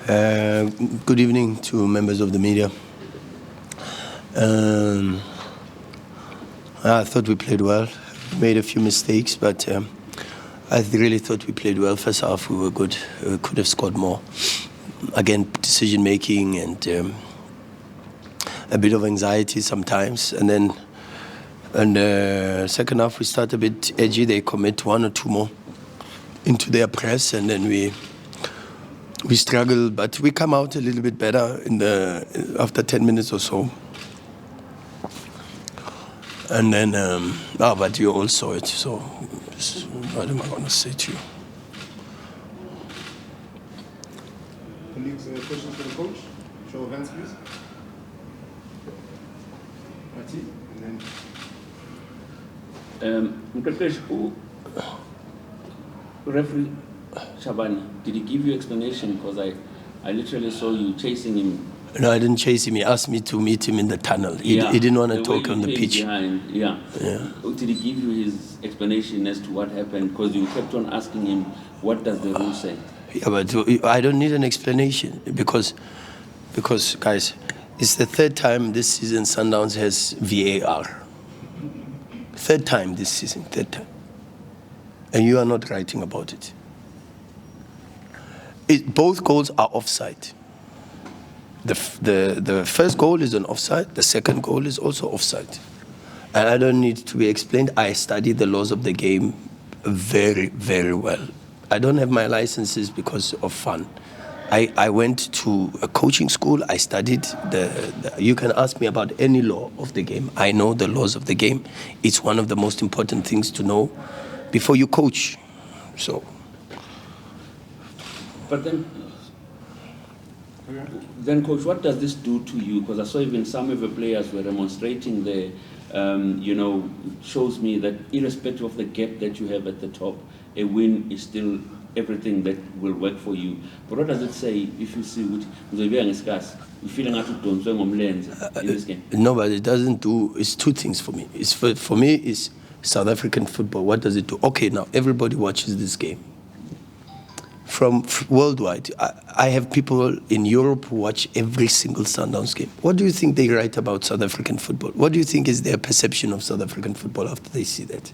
Good evening to members of the media. I thought we played well. Made a few mistakes, but I really thought we played well. First half we were good. We could have scored more. Again, decision making and a bit of anxiety sometimes. And then second half we start a bit edgy. They commit one or two more into their press, and then we struggle, but we come out a little bit better after 10 minutes or so. And then, but you all saw it, so what am I going to say to you? Colleagues, questions for the coach? Show of hands, please. Marty, and then. Referee Shabani, did he give you explanation? Because I literally saw you chasing him. No, I didn't chase him. He asked me to meet him in the tunnel. He didn't want to talk on the pitch. Yeah. Did he give you his explanation as to what happened? Because you kept on asking him, what does the rule say? Yeah, but I don't need an explanation because guys, it's the third time this season Sundowns has VAR. Third time this season, third time. And you are not writing about it. Both goals are offside. The first goal is an offside. The second goal is also offside. And I don't need to be explained. I studied the laws of the game very, very well. I don't have my licenses because of fun. I went to a coaching school. I studied you can ask me about any law of the game. I know the laws of the game. It's one of the most important things to know before you coach. So. But then, coach, what does this do to you? Because I saw even some of the players were demonstrating there. Shows me that irrespective of the gap that you have at the top, a win is still everything that will work for you. But what does it say if you see you feeling out of in this game? No, but it doesn't do. It's two things for me. For me, it's South African football. What does it do? Okay, now everybody watches this game. From worldwide, I have people in Europe who watch every single Sundowns game. What do you think they write about South African football? What do you think is their perception of South African football after they see that?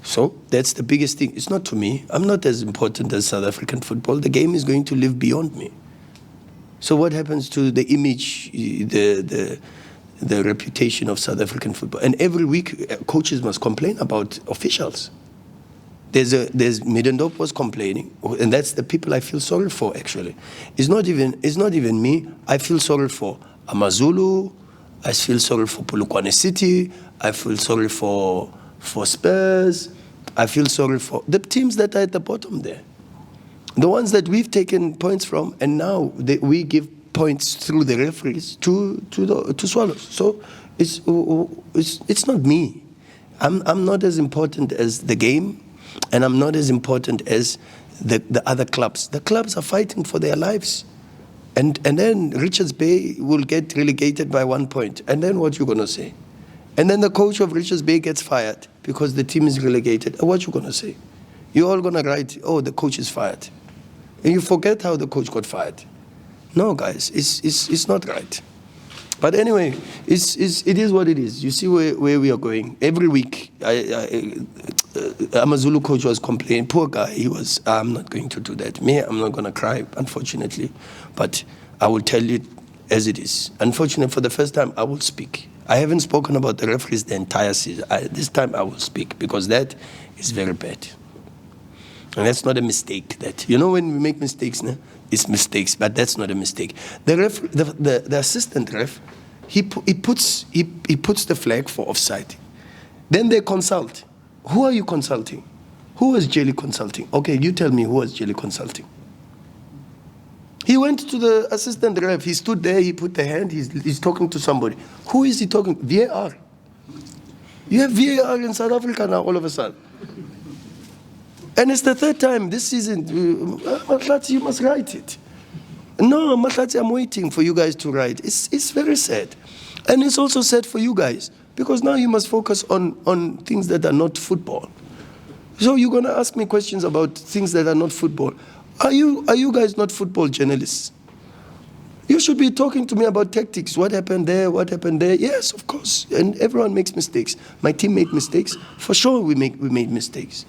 So that's the biggest thing. It's not to me. I'm not as important as South African football. The game is going to live beyond me. So what happens to the image, the reputation of South African football? And every week, coaches must complain about officials. There's Middendorp was complaining, and that's the people I feel sorry for. Actually, it's not even me. I feel sorry for Amazulu. I feel sorry for Polokwane City. I feel sorry for Spurs. I feel sorry for the teams that are at the bottom there, the ones that we've taken points from, and now we give points through the referees to Swallows. So it's not me. I'm not as important as the game. And I'm not as important as the other clubs. The clubs are fighting for their lives. And then Richards Bay will get relegated by 1 point. And then what you going to say? And then the coach of Richards Bay gets fired because the team is relegated. What you going to say? You're all going to write, oh, the coach is fired. And you forget how the coach got fired. No, guys, it's not right. But anyway, it is what it is. You see where we are going. Every week, Amazulu coach was complaining. Poor guy, I'm not going to do that. Me, I'm not going to cry, unfortunately. But I will tell you as it is. Unfortunately, for the first time, I will speak. I haven't spoken about the referees the entire season. This time, I will speak because that is very bad. And that's not a mistake. When we make mistakes, it's mistakes, but that's not a mistake. The assistant ref, he puts the flag for offside. Then they consult. Who are you consulting? Who was Jelly consulting? Okay, you tell me who was Jelly consulting. He went to the assistant ref. He stood there. He put the hand. He's talking to somebody. Who is he talking? VAR. You have VAR in South Africa now. All of a sudden. And it's the third time this season. Matlati, you must write it. No, Matlati, I'm waiting for you guys to write. It's very sad. And it's also sad for you guys, because now you must focus on things that are not football. So you're going to ask me questions about things that are not football. Are you guys not football journalists? You should be talking to me about tactics. What happened there? What happened there? Yes, of course. And everyone makes mistakes. My team made mistakes. For sure, we made mistakes.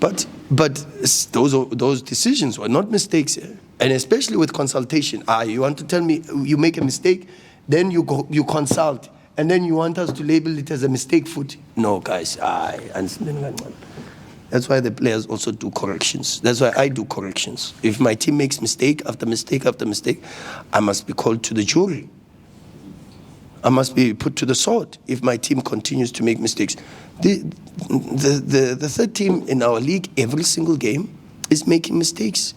But those decisions were not mistakes. And especially with consultation. You want to tell me you make a mistake, then you consult, and then you want us to label it as a mistake foot? No, guys. That's why the players also do corrections. That's why I do corrections. If my team makes mistake after mistake after mistake, I must be called to the jury. I must be put to the sword if my team continues to make mistakes. The third team in our league, every single game, is making mistakes.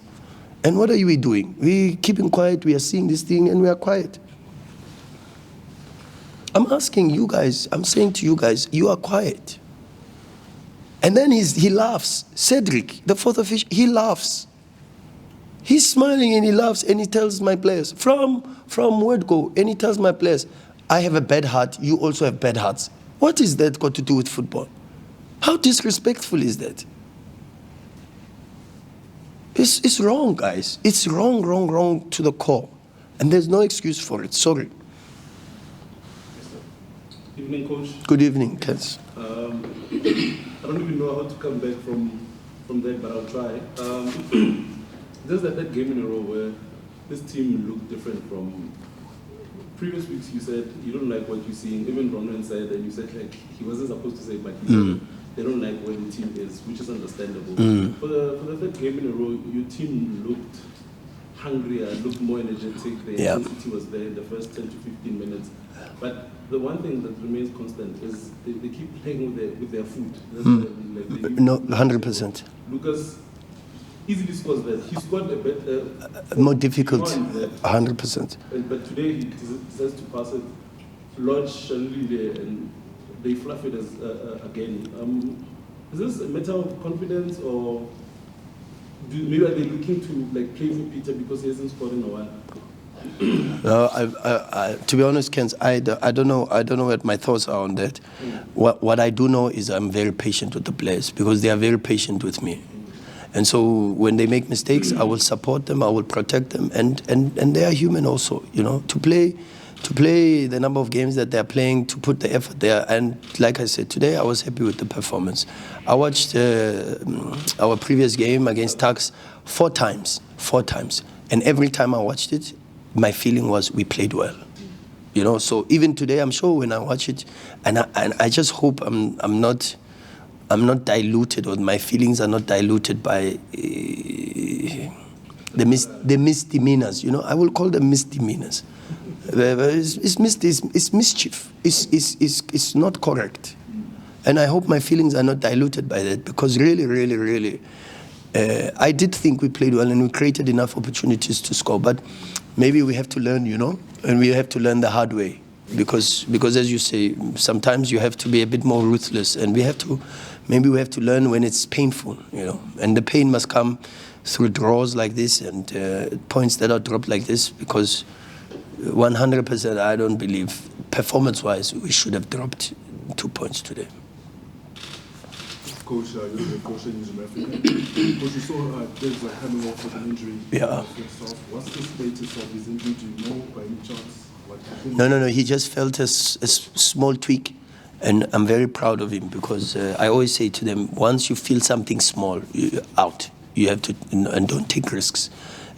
And what are we doing? We keeping quiet, we are seeing this thing, and we are quiet. I'm asking you guys, I'm saying to you guys, you are quiet. And then he laughs. Cedric, the fourth official, he laughs. He's smiling and he laughs and he tells my players, from word go, and he tells my players, I have a bad heart, you also have bad hearts. What is that got to do with football? How disrespectful is that? It's wrong, guys. It's wrong to the core. And there's no excuse for it. Sorry. Evening, Coach. Good evening, Kens. I don't even know how to come back from that, but I'll try. There's that game in a row where this team looked different from previous weeks. You said you don't like what you're seeing. Even Ronwen said that you said like he wasn't supposed to say, but he said they don't like where the team is, which is understandable. For the third game in a row, your team looked hungrier, looked more energetic. The intensity was there in the first 10 to 15 minutes. But the one thing that remains constant is they keep playing with their foot. No, 100%. Lucas easily scores that. He scored a better... more difficult, 100%. But today he decides to pass it, lodge Shanlile, and they fluff it as again. Is this a matter of confidence, or maybe are they looking to like play for Peter because he hasn't scored in a while? No, to be honest, Ken, I don't know what my thoughts are on that. What I do know is I'm very patient with the players because they are very patient with me. And so when they make mistakes, I will support them, I will protect them, and they are human also, you know, to play the number of games that they're playing, to put the effort there. And like I said, today I was happy with the performance. I watched our previous game against Tuks 4 times. And every time I watched it, my feeling was we played well. You know, so even today, I'm sure when I watch it, and I just hope I'm not diluted, or my feelings are not diluted by the misdemeanors. You know, I will call them misdemeanors. It's mischief. It's not correct. And I hope my feelings are not diluted by that, because really, I did think we played well and we created enough opportunities to score. But maybe we have to learn, you know, and we have to learn the hard way. Because as you say, sometimes you have to be a bit more ruthless, and we have to learn when it's painful, you know. And the pain must come through draws like this and points that are dropped like this, because 100% I don't believe, performance-wise, we should have dropped 2 points today. Coach, you're the coach in South Africa. Coach, you saw there's a coming off with an injury. Yeah. What's the status of his injury? Do you know by any chance what happened? No. He just felt a small tweak, and I'm very proud of him, because I always say to them, once you feel something small, you're out. You have to, and don't take risks.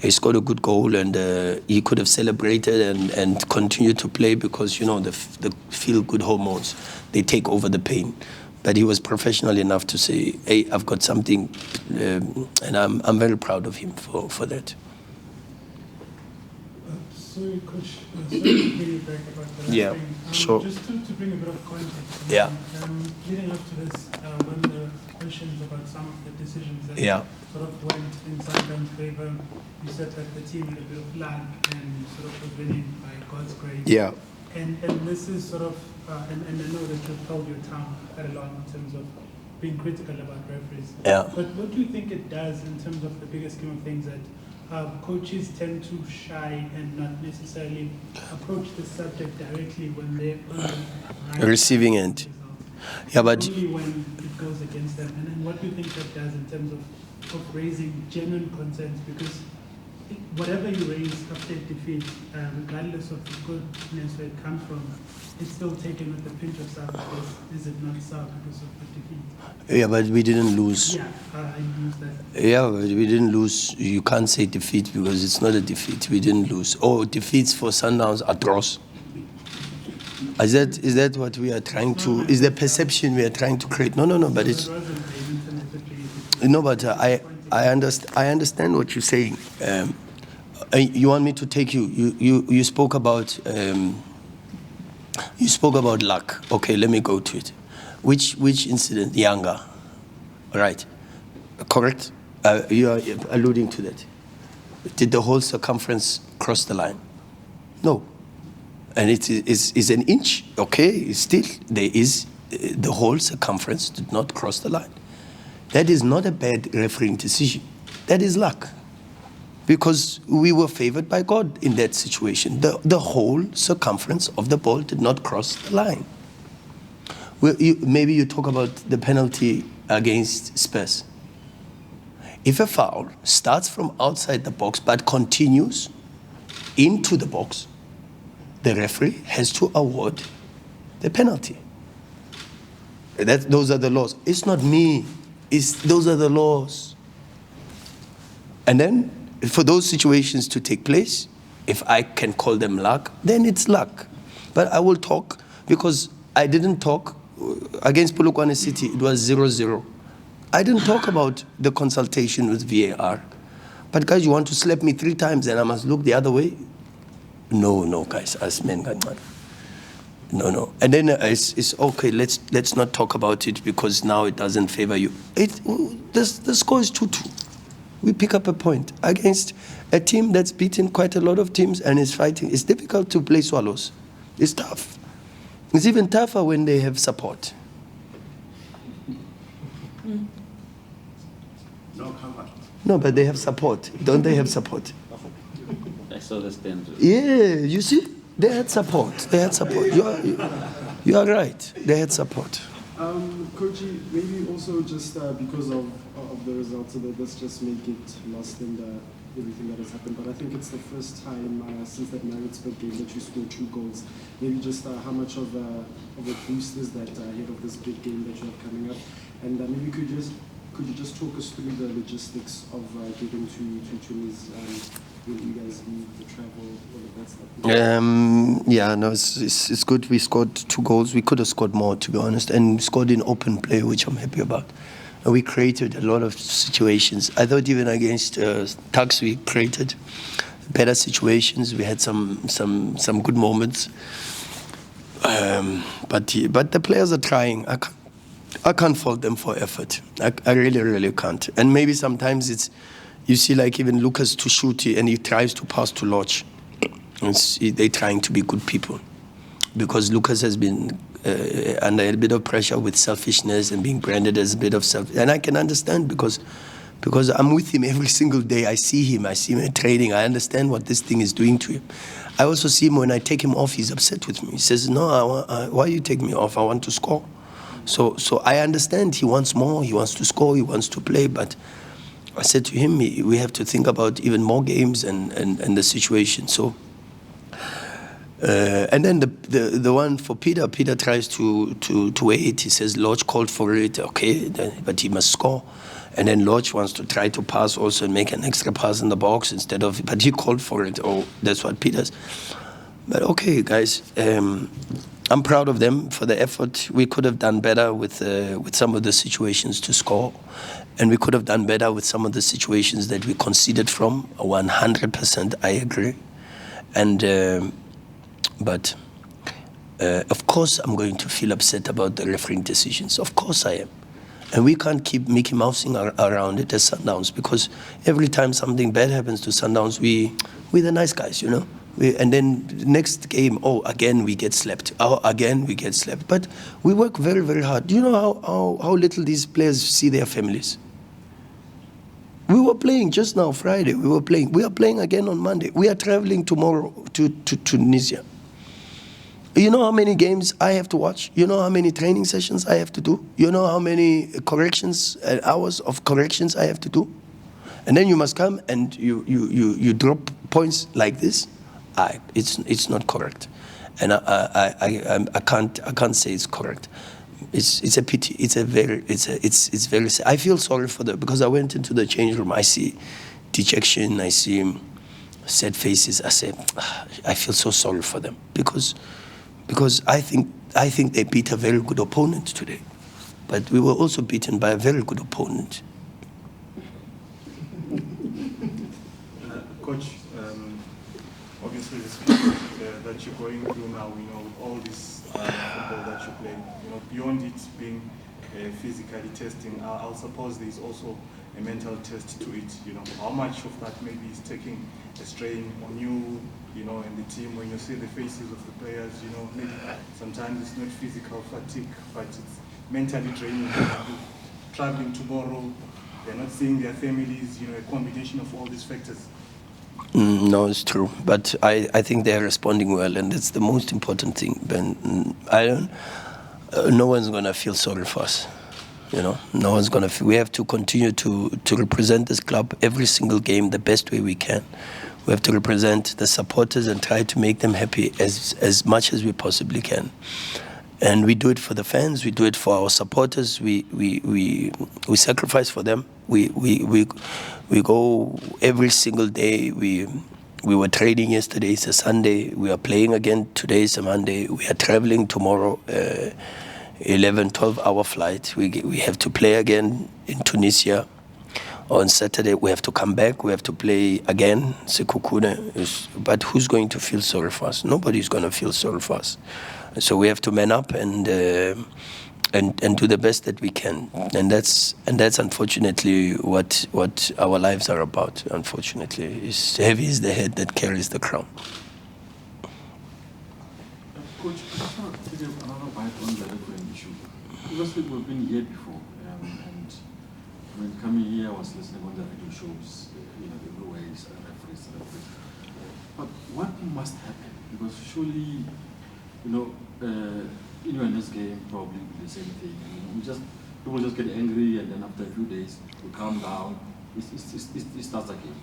He scored a good goal, and he could have celebrated and continued to play, because, you know, the feel-good hormones, they take over the pain. But he was professional enough to say, hey, I've got something, and I'm very proud of him for that. Sorry, Coach, sorry to bring you back about that. Yeah, sure. Just to bring a bit of context. Yeah. Leading up to this, when the questions about some of the decisions that sort of went in Sundowns' favor, you said that the team had a bit of luck and sort of was winning by God's grace. Yeah. And this is sort of, and I know that you've held your tongue quite a lot in terms of being critical about referees. Yeah. But what do you think it does in terms of the bigger scheme of things, that coaches tend to shy and not necessarily approach the subject directly when they're on the receiving end? Yeah, but only when it goes against them. And then what do you think that does in terms of of raising genuine concerns, because whatever you raise after defeat, regardless of the goodness where it comes from, it's still taken with a pinch of salt, because is it not sour because of the defeat? Yeah, but we didn't lose. Yeah, I use that. Yeah, but we didn't lose. You can't say defeat because it's not a defeat. We didn't lose. Oh, defeats for Sundowns are draws. Is that what we are trying to? Is the perception we are trying to create? No. But it's no. But I understand what you're saying. You want me to take you? You spoke about luck. Okay, let me go to it. Which incident? Yanga. All right. Correct? You are alluding to that. Did the whole circumference cross the line? No. And it is an inch. Okay, still there is, the whole circumference did not cross the line. That is not a bad refereeing decision. That is luck. Because we were favored by God in that situation. The whole circumference of the ball did not cross the line. Maybe you talk about the penalty against Spurs. If a foul starts from outside the box but continues into the box, the referee has to award the penalty. Those are the laws. It's not me. Those are the laws. And then, for those situations to take place, if I can call them luck, then it's luck. But I will talk, because I didn't talk against Polokwane City. It was 0-0. I didn't talk about the consultation with VAR. But guys, you want to slap me 3 times and I must look the other way? No, guys, as men, no. And then it's okay. Let's not talk about it because now it doesn't favor you. The score is 2-2. We pick up a point against a team that's beaten quite a lot of teams and is fighting. It's difficult to play Swallows. It's tough. It's even tougher when they have support. No, but they have support. Don't they have support? I saw the stand. Yeah, you see? They had support. You are right. They had support. Coachy, maybe also just because of the results, so that let's just make it lost in everything that has happened. But I think it's the first time since that Maritzburg game that you scored 2 goals. Maybe just how much of a boost is that ahead of this big game that you have coming up? And maybe could you just talk us through the logistics of getting to Tunis when you guys leave, the travel, all of that stuff? Yeah, no, it's good. We scored 2 goals. We could have scored more, to be honest, and scored in open play, which I'm happy about. And we created a lot of situations. I thought even against Tuks, we created better situations. We had some good moments. But the players are trying. I can't fault them for effort. I really can't. And maybe sometimes it's, you see like even Lucas Tushuti, and he tries to pass to Lodge. They're trying to be good people. Because Lucas has been under a bit of pressure with selfishness and being branded as a bit of self. And I can understand because I'm with him every single day. I see him in training. I understand what this thing is doing to him. I also see him when I take him off, he's upset with me. He says, no, why you take me off? I want to score. So I understand he wants more, he wants to score, he wants to play, but I said to him, we have to think about even more games and the situation. So, and then the one for Peter tries to wait. He says, Lodge called for it, okay, but he must score. And then Lodge wants to try to pass also and make an extra pass in the box instead of, but he called for it. Oh, that's what Peter's. But okay, guys, I'm proud of them for the effort. We could have done better with some of the situations to score, and we could have done better with some of the situations that we conceded from. 100%, I agree. And but of course, I'm going to feel upset about the refereeing decisions. Of course, I am. And we can't keep Mickey Mousing around it as Sundowns, because every time something bad happens to Sundowns, we're the nice guys, you know. And then the next game, again we get slapped. Again we get slapped. But we work very, very hard. Do you know how little these players see their families? We were playing just now, Friday. We were playing. We are playing again on Monday. We are traveling tomorrow to Tunisia. You know how many games I have to watch? You know how many training sessions I have to do? You know how many corrections, hours of corrections I have to do? And then you must come and you drop points like this. It's not correct, and I can't say it's correct. It's a pity. It's very sad. I feel sorry for them because I went into the change room. I see dejection. I see sad faces. I say, I feel so sorry for them because I think they beat a very good opponent today, but we were also beaten by a very good opponent. Coach, obviously this period that you're going through now, with all this football that you play, beyond it being physically testing, I'll suppose there's also a mental test to it. How much of that maybe is taking a strain on you, and the team when you see the faces of the players, maybe sometimes it's not physical fatigue, but it's mentally draining. Traveling tomorrow, they're not seeing their families, a combination of all these factors. No, it's true, but I think they're responding well, and that's the most important thing. Ben, no one's gonna feel sorry for us. No one's gonna. We have to continue to represent this club every single game the best way we can. We have to represent the supporters and try to make them happy as much as we possibly can. And we do it for the fans. We do it for our supporters. We sacrifice for them. We go every single day. We were training yesterday. It's a Sunday. We are playing again. Today is a Monday. We are traveling tomorrow. 11, 12-hour flight. We have to play again in Tunisia. On Saturday, we have to come back. We have to play again. Sekhukhune. But who's going to feel sorry for us? Nobody's going to feel sorry for us. So we have to man up and do the best that we can. And that's unfortunately what our lives are about. Unfortunately, it's heavy is the head that carries the crown. Coach, I just want to take another bite on the refereeing issue. Obviously, we've been here before, and when coming here, I was listening on the radio shows, everywhere is referees. But what must happen? Because surely, in this game, probably the same thing. People just get angry, and then after a few days, we calm down. It starts again.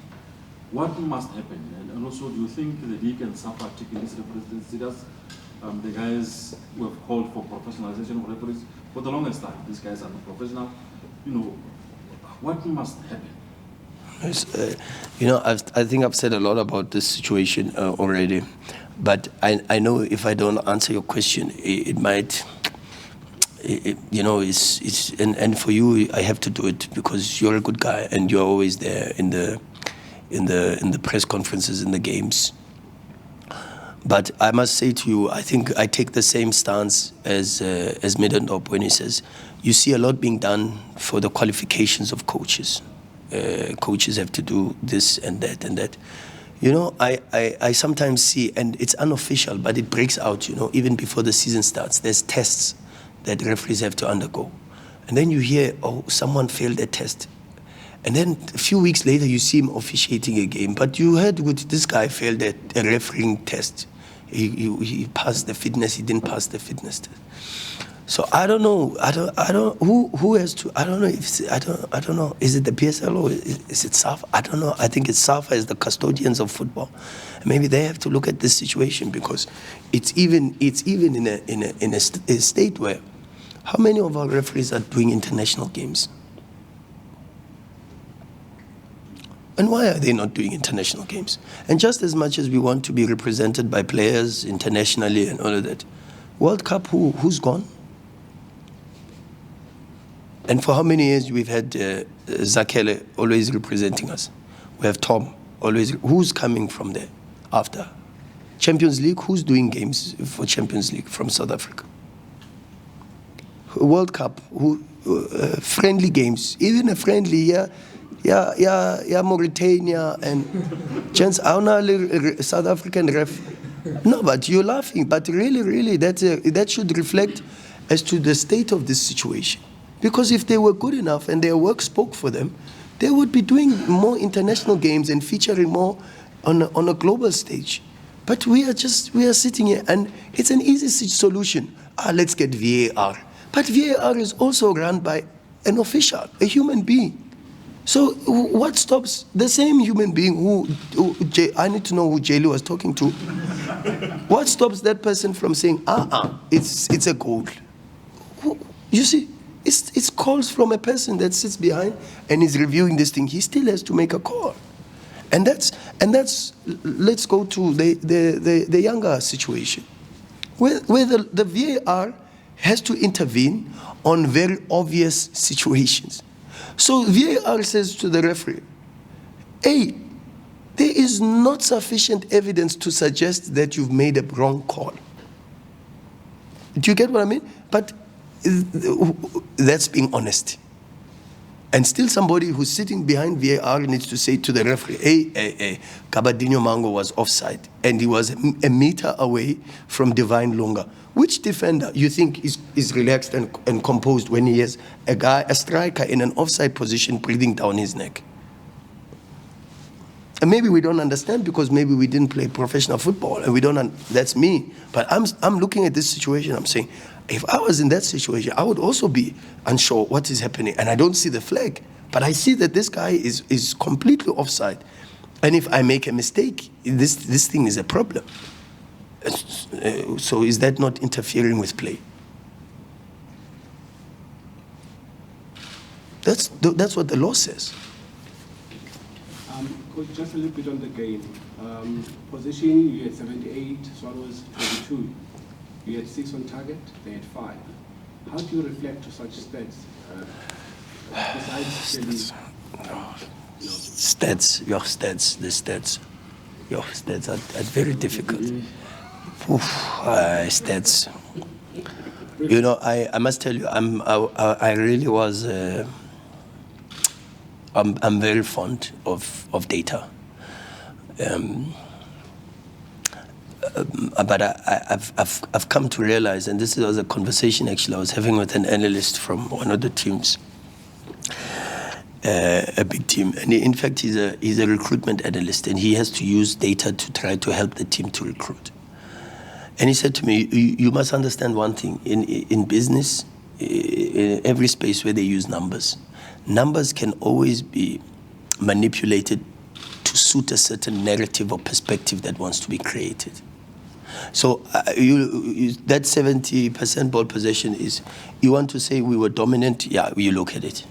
What must happen? And also, do you think the league can suffer taking this referees? The guys who have called for professionalization of referees for the longest time. These guys are not professional. What must happen? I think I've said a lot about this situation already, but I know if I don't answer your question, it might, and for you, I have to do it because you're a good guy and you're always there in the press conferences, in the games. But I must say to you, I think I take the same stance as Middendorp when he says, you see a lot being done for the qualifications of coaches. Coaches have to do this and that and that. I sometimes see, and it's unofficial, but it breaks out, even before the season starts. There's tests that referees have to undergo. And then you hear, someone failed a test. And then a few weeks later, you see him officiating a game. But you heard this guy failed a refereeing test. He passed the fitness. He didn't pass the fitness test. So I don't know. I don't. Who has to? I don't know. I don't know. Is it the PSL or is it SAFA? I don't know. I think it's SAFA as the custodians of football. Maybe they have to look at this situation because it's even in a state where how many of our referees are doing international games? And why are they not doing international games? And just as much as we want to be represented by players internationally and all of that, World Cup, who's gone? And for how many years we've had Zakele always representing us? We have Tom always. Who's coming from there after? Champions League, who's doing games for Champions League from South Africa? World Cup, friendly games, even a friendly, Mauritania and chance South African ref. No, but you're laughing. But really, that should reflect as to the state of this situation. Because if they were good enough and their work spoke for them, they would be doing more international games and featuring more on a global stage. But we are sitting here, and it's an easy solution. Let's get VAR. But VAR is also run by an official, a human being. So what stops the same human being I need to know who Jelly was talking to. What stops that person from saying, it's a goal? You see, it's calls from a person that sits behind and is reviewing this thing. He still has to make a call. And that's let's go to the younger situation, where the VAR has to intervene on very obvious situations. So VAR says to the referee, hey, there is not sufficient evidence to suggest that you've made a wrong call. Do you get what I mean? But that's being honest. And still somebody who's sitting behind VAR needs to say to the referee, hey, Kabadinho Mango was offside, and he was a meter away from Divine Lunga. Which defender you think is relaxed and composed when he has a striker in an offside position breathing down his neck? And maybe we don't understand because maybe we didn't play professional football, and we don't. That's me. But I'm looking at this situation. I'm saying, if I was in that situation, I would also be unsure what is happening, and I don't see the flag, but I see that this guy is completely offside, and if I make a mistake, this thing is a problem. So is that not interfering with play? That's what the law says. Coach, just a little bit on the game. Position, you had 78, Swallows 22. You had 6 on target, they had 5. How do you reflect to such stats? Besides Your stats are very difficult. Stats. You know, I must tell you, I really was. I'm very fond of data. But I've come to realize, and this was a conversation actually I was having with an analyst from one of the teams, a big team, and in fact he's a recruitment analyst, and he has to use data to try to help the team to recruit. And he said to me, you must understand one thing, in business, in every space where they use numbers can always be manipulated to suit a certain narrative or perspective that wants to be created. So that 70% ball possession is, you want to say we were dominant, yeah, you look at it.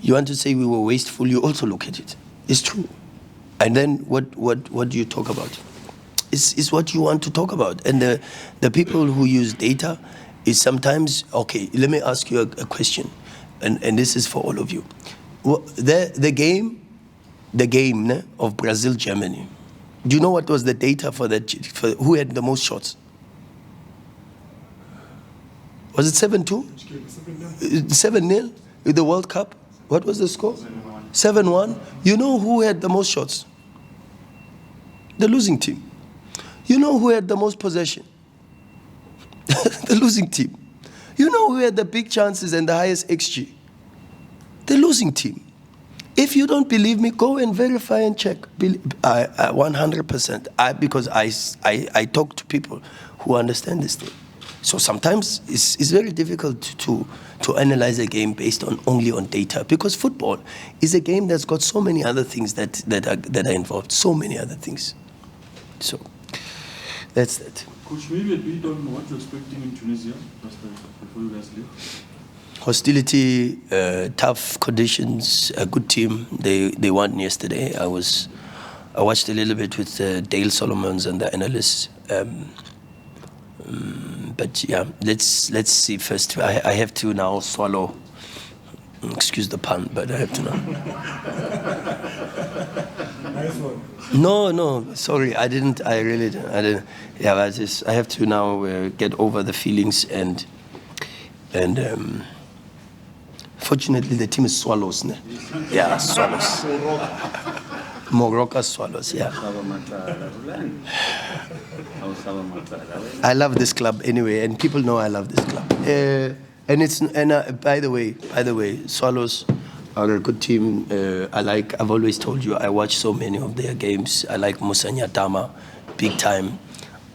You want to say we were wasteful, you also look at it. It's true. And then what do you talk about? It's what you want to talk about. And the people who use data is sometimes, okay, let me ask you a question. And this is for all of you. The game of Brazil-Germany, do you know what was the data for that? For who had the most shots? Was it 7-2? 7-0 with the World Cup? What was the score? 7-1. You know who had the most shots? The losing team. You know who had the most possession? The losing team. You know who had the big chances and the highest XG? The losing team. If you don't believe me, go and verify and check. 100%. Because I talk to people who understand this thing. So sometimes it's very difficult to analyze a game based only on data, because football is a game that's got so many other things that are involved, so many other things. So that's that. Coach, maybe a bit on what you're expecting in Tunisia before you guys leave. Hostility, tough conditions, a good team. They won yesterday. I watched a little bit with Dale Solomons and the analysts. But yeah, let's see first. I have to now swallow. Excuse the pun, but I have to now. Nice one. No, sorry, I really didn't. Yeah, I have to now get over the feelings and fortunately the team is Swallows, ne? Yeah, Swallows. Moroka Swallows, yeah. I love this club anyway, and people know I love this club. By the way, Swallows are a good team. I've always told you, I watch so many of their games. I like Musa Nyatama, big time.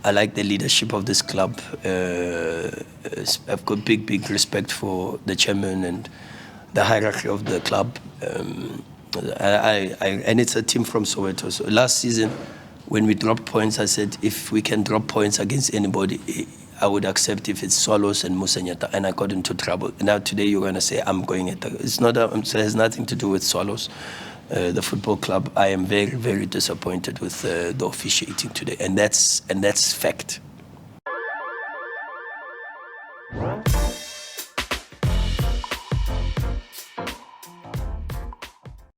I like the leadership of this club. I've got big respect for the chairman and the hierarchy of the club. And it's a team from Soweto. So last season, when we dropped points, I said, if we can drop points against anybody, I would accept if it's Swallows and Musanyata, and I got into trouble. Now today you're going to say I'm going at it's not. It has nothing to do with Swallows, the football club. I am very, very disappointed with the officiating today, and that's fact.